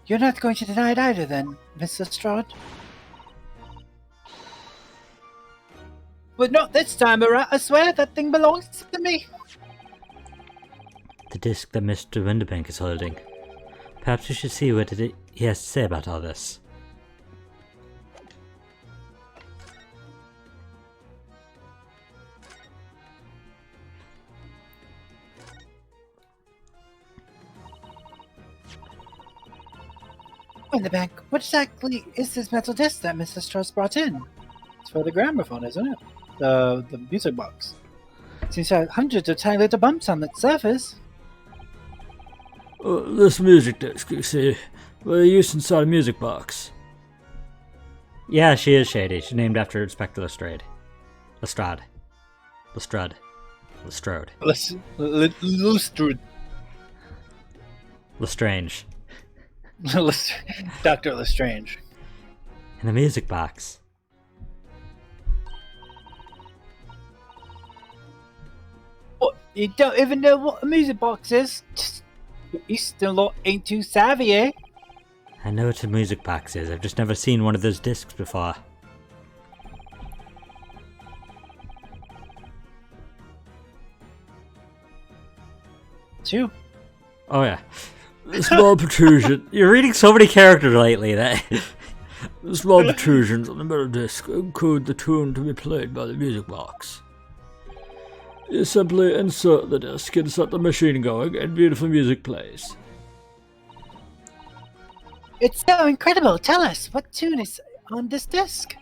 You're not going to deny it either, then, Mr. Strahd? But not this time around. I swear that thing belongs to me. The disc that Mr. Winterbank is holding. Perhaps we should see what he has to say about all this. Winterbank, what exactly is this metal disc that Mr. Strauss brought in? It's for the gramophone, isn't it? The music box. Seems to have hundreds of tiny little bumps on its surface. This music disc, you see, was used inside a music box. Yeah, she is Shady. She's named after Inspector Lestrade. Lestrade. Lestrade. Lestrade. Lestrange. Lestrange. Dr. Lestrange. In the music box. What? You don't even know what a music box is? You still ain't too savvy, eh? I know what a music box is. I've just never seen one of those discs before. Two. Oh yeah. The small protrusion. You're reading so many characters lately that... The small protrusions on the metal disc encode the tune to be played by the music box. You simply insert the disc and set the machine going, and beautiful music plays. It's so incredible. Tell us, what tune is on this disc?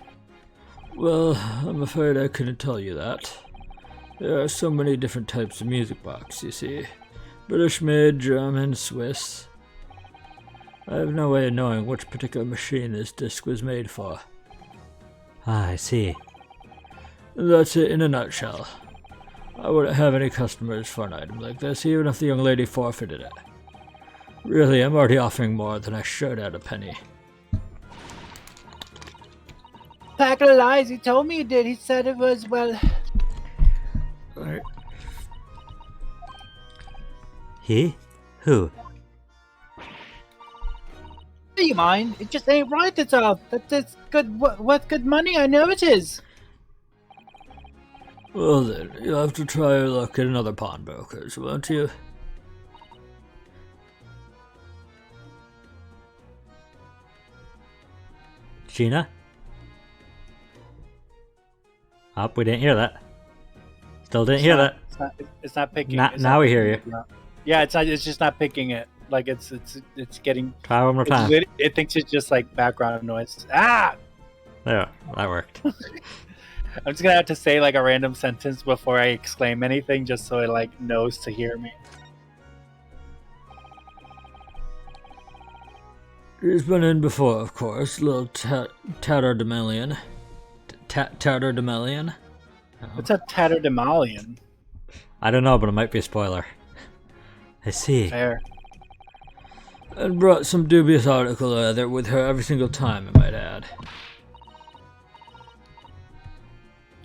Well, I'm afraid I couldn't tell you that. There are so many different types of music box, you see. British-made, German, Swiss. I have no way of knowing which particular machine this disc was made for. Ah, I see. And that's it in a nutshell. I wouldn't have any customers for an item like this, even if the young lady forfeited it. Really, I'm already offering more than I should at a penny. Pack of lies, he told me he did. He said it was, well... Right. He? Who? Do you mind? It just ain't right, that's all. That's good, what good money, I know it is. Well then, you'll have to try your luck at another pawnbroker's, won't you? Gina? Oh, we didn't hear that. Still didn't hear that. It's not picking. Now we hear you. Yeah, it's not. It's just not picking it. Like it's getting. Try one more time. It thinks it's just like background noise. Ah! There, that worked. I'm just gonna have to say like a random sentence before I exclaim anything, just so it like knows to hear me. He's been in before, of course. Little Tatterdemalion. Tatterdemalion? What's a tatterdemalion? I don't know, but it might be a spoiler. I see. Fair. And brought some dubious article leather with her every single time, I might add.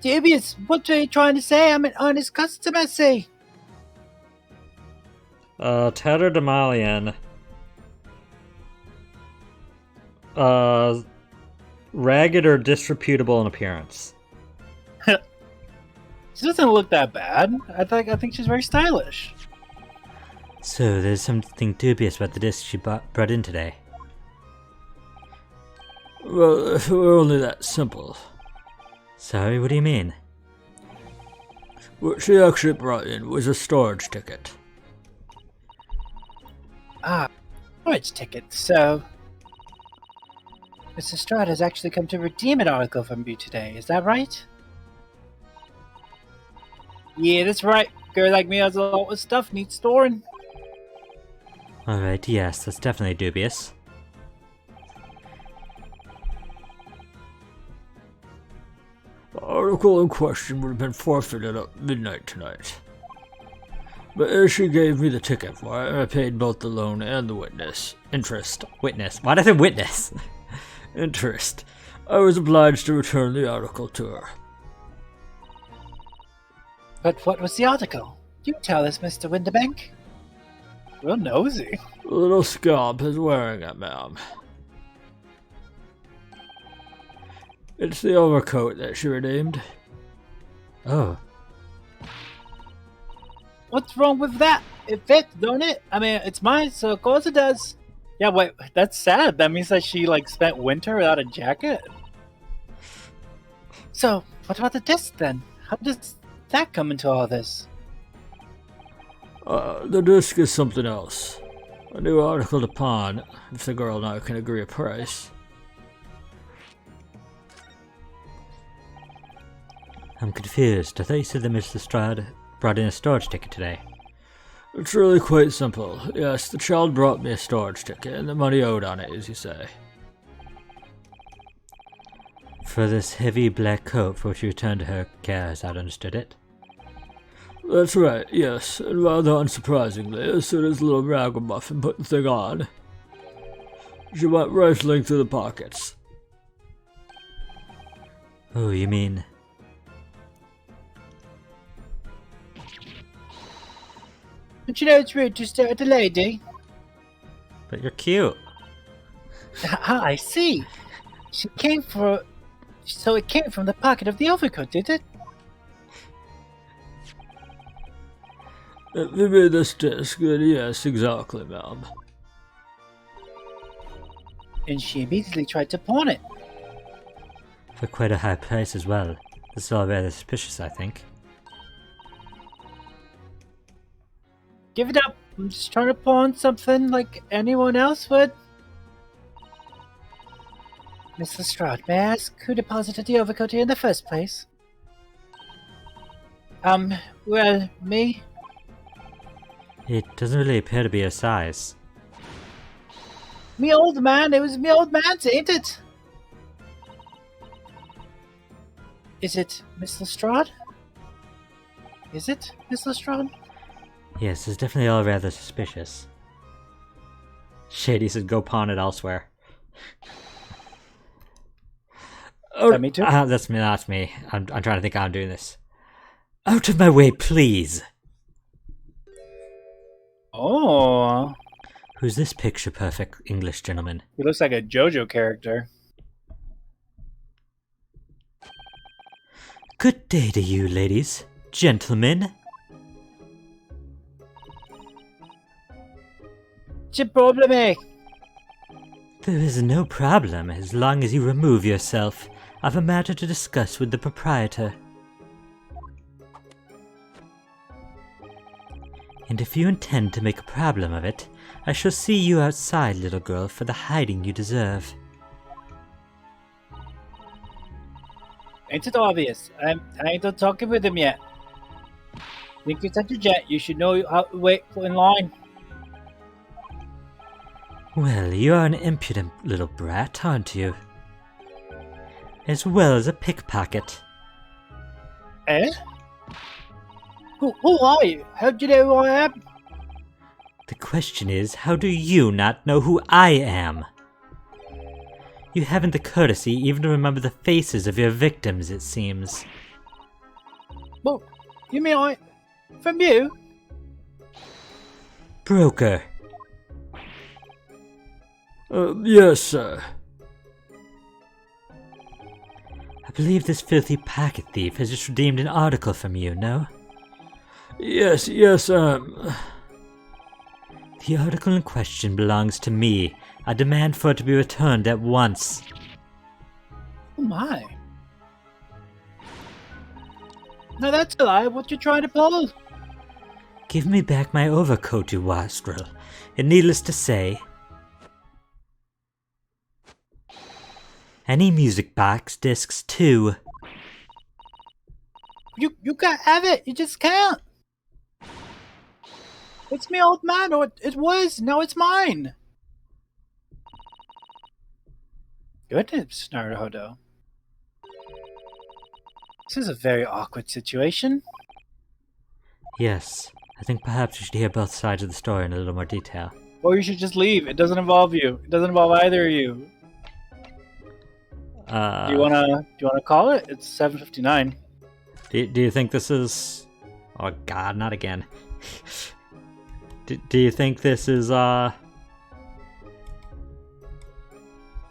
Dubious, what are you trying to say? I'm an honest customer, see? Tatterdemalion. Ragged or disreputable in appearance. She doesn't look that bad. I think she's very stylish. So there's something dubious about the disc she brought in today. Well, if it were only that simple. Sorry, what do you mean? What she actually brought in was a storage ticket. Ah, storage ticket. So, Mr. Strahd has actually come to redeem an article from you today. Is that right? Yeah, that's right. Girl like me has a lot of stuff needs storing. Alright, yes, that's definitely dubious. The article in question would have been forfeited at midnight tonight. But as she gave me the ticket for it, I paid both the loan and the witness. Interest. Witness. Why did I say witness? Interest. I was obliged to return the article to her. But what was the article? You tell us, Mr. Winterbank. Real nosy. The little scamp is wearing it, ma'am. It's the overcoat that she redeemed. Oh. What's wrong with that? It fits, don't it? I mean, it's mine, so of course it does. Yeah, wait, that's sad. That means that she like spent winter without a jacket. So, what about the disc then? How does that come into all this? The disc is something else. A new article to pawn, if the girl and I can agree a price. I'm confused. I thought you said that Mr. Strahd brought in a storage ticket today. It's really quite simple. Yes, the child brought me a storage ticket, and the money owed on it, as you say. For this heavy black coat for which you returned to her care, as I'd understood it. That's right, yes, and rather unsurprisingly, as soon as little ragamuffin put the thing on, she went rifling through the pockets. Oh, you mean... Don't you know it's rude to stare at a lady? But you're cute. Ah, I see. She came for... So it came from the pocket of the overcoat, did it? If you mean this disc, then yes, exactly, ma'am. And she immediately tried to pawn it. For quite a high price as well. This is all rather suspicious, I think. Give it up. I'm just trying to pawn something like anyone else would. Mr. Strahd, may I ask who deposited the overcoat here in the first place? Well, me. It doesn't really appear to be her size. Me old man. It was me old man's, ain't it? Is it Miss Lestrade? Is it Miss Lestrade? Yes, it's definitely all rather suspicious. Shady said go pawn it elsewhere. Is that me too? That's me, that's me. I'm trying to think how I'm doing this. Out of my way, please! Oh, Who's this picture-perfect English gentleman? he looks like a JoJo character. Good day to you, ladies. Gentlemen. What's your problem, eh? There is no problem as long as you remove yourself. I've a matter to discuss with the proprietor. And if you intend to make a problem of it, I shall see you outside, little girl, for the hiding you deserve. Ain't it obvious? I ain't done talking with him yet. Think you're such a jet, you should know how to wait in line. Well, you are an impudent little brat, aren't you? As well as a pickpocket. Eh? Who are you? How do you know who I am? The question is, how do you not know who I am? You haven't the courtesy even to remember the faces of your victims, it seems. Well, you mean from you? Broker. Yes, sir. I believe this filthy packet thief has just redeemed an article from you, no? Yes, The article in question belongs to me. I demand for it to be returned at once. Oh my. No, that's a lie. What you trying to pull? Give me back my overcoat, you wastrel. And needless to say, any music box discs too. You can't have it. You just can't. It's me, old man, or it was. Now it's mine. Goodness, Naruhodo. This is a very awkward situation. Yes, I think perhaps you should hear both sides of the story in a little more detail. Or you should just leave. It doesn't involve you. It doesn't involve either of you. Do you wanna call it? It's 7:59. Do you think this is... Oh god, not again. Do you think this is, where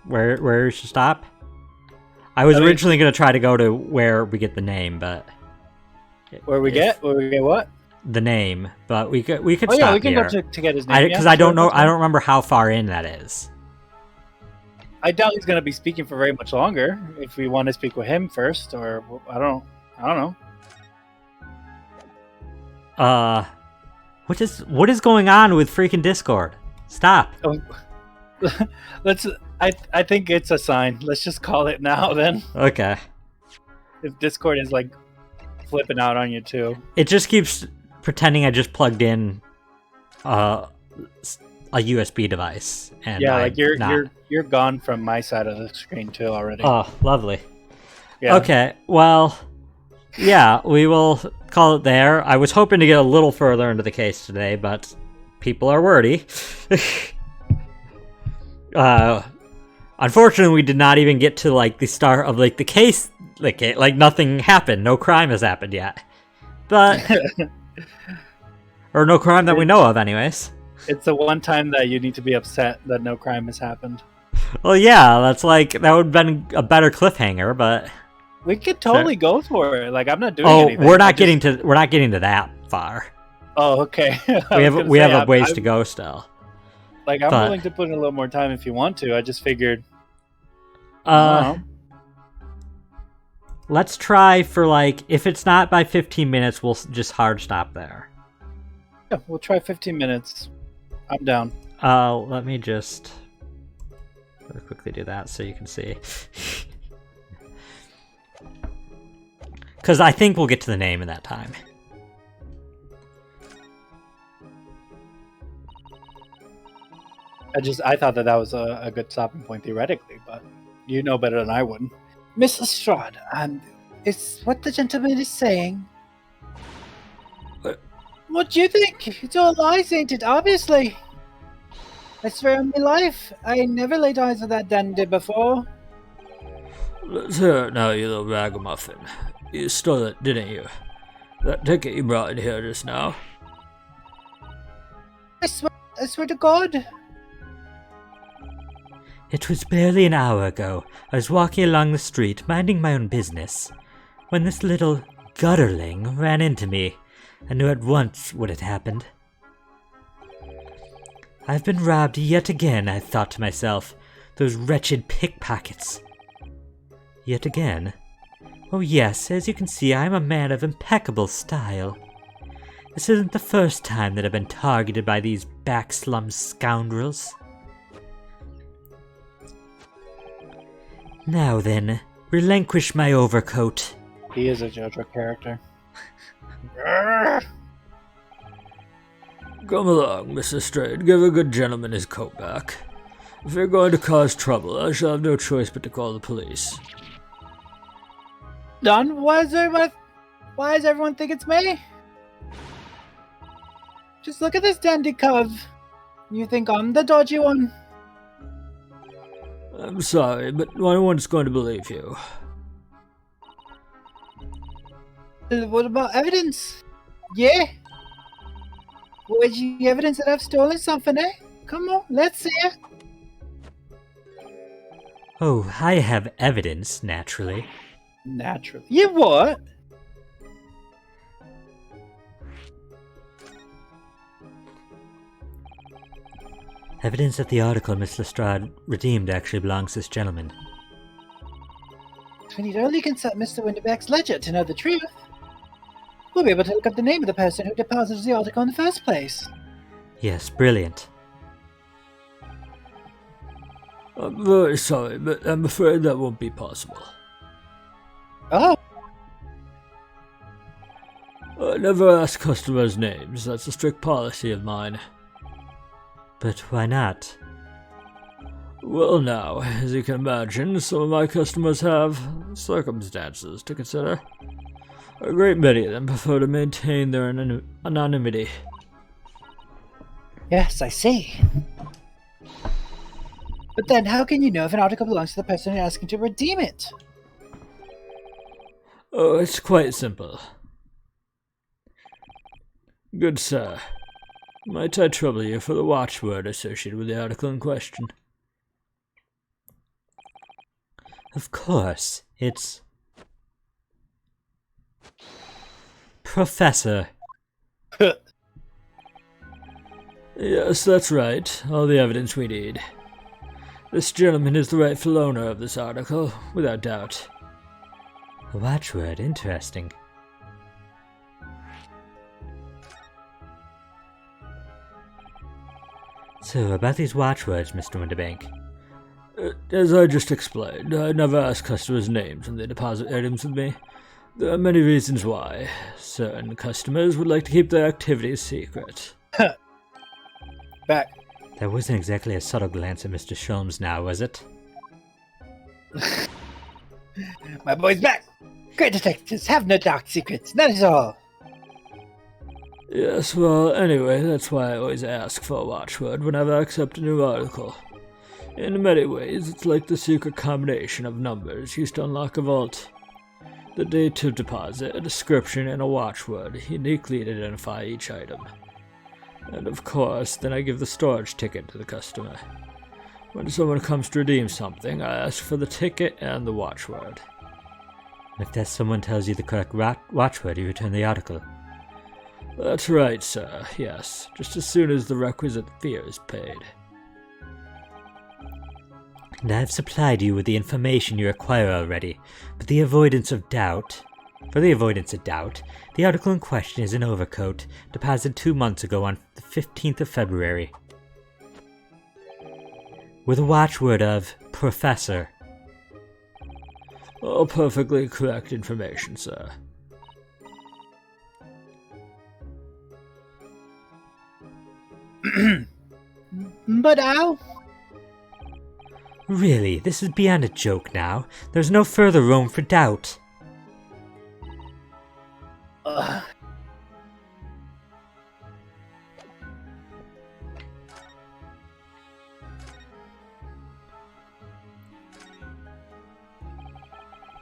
we should stop? I was originally going to try to go to where we get the name, but... Where we get what? The name, but we could Oh stop yeah, we can here. go to get his name. Because I don't know, I don't remember how far in that is. I doubt he's going to be speaking for very much longer. If we want to speak with him first, or I don't know. What is going on with freaking Discord? Stop. I think it's a sign. Let's just call it now then. Okay. If Discord is like flipping out on you too. It just keeps pretending I just plugged in a USB device, and Yeah, I'm like not. you're gone from my side of the screen too already. Oh, lovely. Yeah. Okay, well, yeah, we will call it there. I was hoping to get a little further into the case today, but people are wordy. Unfortunately, we did not even get to like the start of like the case. Like nothing happened. No crime has happened yet. But or no crime that we know of, anyways. It's the one time that you need to be upset that no crime has happened. Well, yeah, that would have been a better cliffhanger, but We could totally go for it. Like I'm not doing oh, anything. we're not getting to that far. Oh, okay. We have a ways to go still. Like I'm but- willing to put in a little more time if you want to. I just figured. Let's try for like, if it's not by 15 minutes, we'll just hard stop there. Yeah, we'll try 15 minutes. I'm down. Let me just quickly do that so you can see. Because I think we'll get to the name in that time. I thought that was a good stopping point theoretically, but you know better than I would. Miss Lestrade, is what the gentleman is saying. What do you think? It's all lies, ain't it? Obviously. I swear on my life, I never laid eyes on that dandy before. Let's hear it now, you little ragamuffin. You stole it, didn't you? That ticket you brought in here just now. I swear to God. It was barely an hour ago. I was walking along the street, minding my own business, when this little gutterling ran into me. I knew at once what had happened. I've been robbed yet again, I thought to myself. Those wretched pickpockets. Yet again? Oh yes, as you can see, I am a man of impeccable style. This isn't the first time that I've been targeted by these backslum scoundrels. Now then, relinquish my overcoat. He is a JoJo character. Come along, Mr. Strayed. Give a good gentleman his coat back. If you're going to cause trouble, I shall have no choice but to call the police. Don, why does everyone think it's me? Just look at this dandy cove. You think I'm the dodgy one? I'm sorry, but no one's going to believe you. What about evidence? Yeah? Where's the evidence that I've stolen something, eh? Come on, let's see it. Oh, I have evidence, naturally. Naturally. You what? Evidence that the article Miss Lestrade redeemed actually belongs to this gentleman. We need only consult Mr. Winterbeck's ledger to know the truth. We'll be able to look up the name of the person who deposited the article in the first place. Yes, brilliant. I'm very sorry, but I'm afraid that won't be possible. Oh, I never ask customers' names. That's a strict policy of mine. But why not? Well now, as you can imagine, some of my customers have circumstances to consider. A great many of them prefer to maintain their anonymity. yes, I see. But then how can you know if an article belongs to the person you're asking to redeem it? Oh, it's quite simple. Good sir, might I trouble you for the watchword associated with the article in question? Of course, it's... Professor. Yes, that's right. All the evidence we need. This gentleman is the rightful owner of this article, without doubt. A watchword, interesting. So, about these watchwords, Mr. Winterbank. As I just explained, I never ask customers' names when they deposit items with me. There are many reasons why. Certain customers would like to keep their activities secret. Back. That wasn't exactly a subtle glance at Mr. Sholmes now, was it? My boy's back! Great detectives have no dark secrets, that is all. Yes, well, anyway, that's why I always ask for a watchword whenever I accept a new article. In many ways, it's like the secret combination of numbers used to unlock a vault. The date of deposit, a description, and a watchword uniquely identify each item. And of course, then I give the storage ticket to the customer. When someone comes to redeem something, I ask for the ticket and the watchword. If that someone tells you the correct watchword, you return the article. That's right, sir, yes, just as soon as the requisite fee is paid. And I've supplied you with the information you require already, but the avoidance of doubt... For the avoidance of doubt, the article in question is an overcoat, deposited 2 months ago on the 15th of February. With a watchword of Professor. All perfectly correct information, sir. But how? Really, this is beyond a joke now. There's no further room for doubt.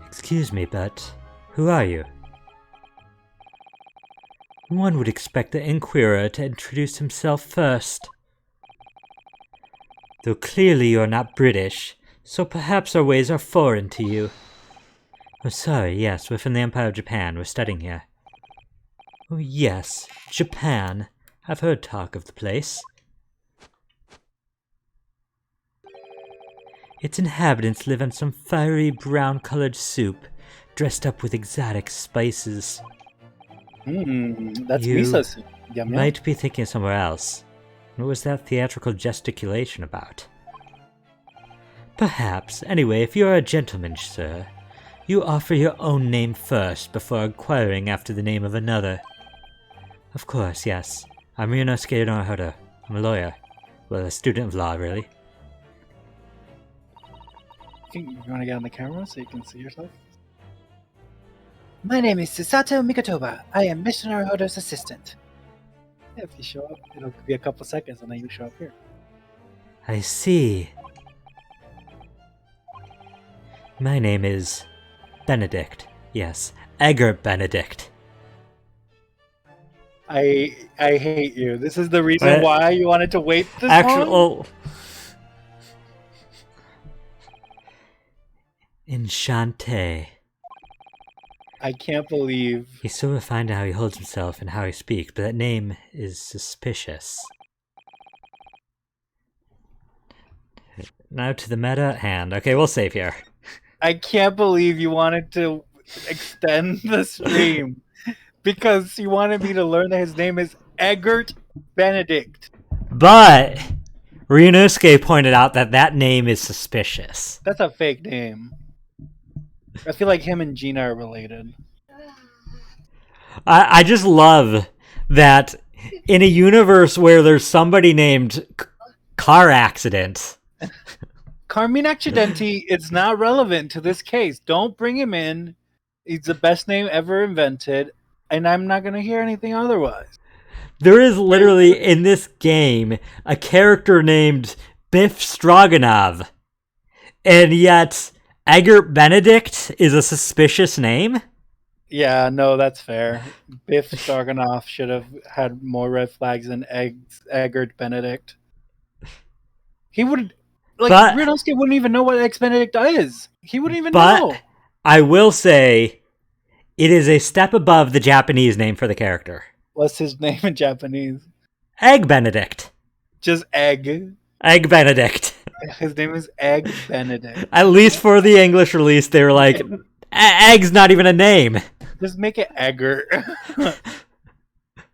Excuse me, but who are you? One would expect the inquirer to introduce himself first. Though clearly you're not British, so perhaps our ways are foreign to you. Oh, sorry, yes, we're from the Empire of Japan. We're studying here. Oh, yes, Japan. I've heard talk of the place. Its inhabitants live on some fiery brown-colored soup, dressed up with exotic spices. That's You miso soup. Yum, yum. Might be thinking somewhere else. What was that theatrical gesticulation about? Perhaps. Anyway, if you are a gentleman, sir, you offer your own name first before inquiring after the name of another. Of course, yes. I'm Ryunosuke Naruhodo. I'm a lawyer. Well, a student of law, really. You want to get on the camera so you can see yourself? My name is Susato Mikotoba. I am Mr. Naruhodo's assistant. Yeah, if you show up, it'll be a couple seconds and then you show up here. I see. My name is Benedict. Yes, Egert Benedict. I hate you. This is the reason why you wanted to wait this long? Oh. Enchante. I can't believe. He's so refined in how he holds himself and how he speaks, but that name is suspicious. Now to the meta at hand. Okay, we'll save here. I can't believe you wanted to extend the stream because you wanted me to learn that his name is Egert Benedict. But Ryunosuke pointed out that that name is suspicious. That's a fake name. I feel like him and Gina are related. I just love that in a universe where there's somebody named Car Accident. Carmine Accidenti, it's not relevant to this case. Don't bring him in. He's the best name ever invented, and I'm not going to hear anything otherwise. There is literally in this game a character named Biff Stroganoff, and yet Egert Benedict is a suspicious name? Yeah, no, that's fair. Biff Stroganoff should have had more red flags than Egert Benedict. He would, Ryunosuke wouldn't even know what Egg Benedict is. He wouldn't even know. But I will say, it is a step above the Japanese name for the character. What's his name in Japanese? Egg Benedict. Just Egg. Egg Benedict. His name is Egg Benedict. At least for the English release, they were like, Egg's not even a name. Just make it Egger.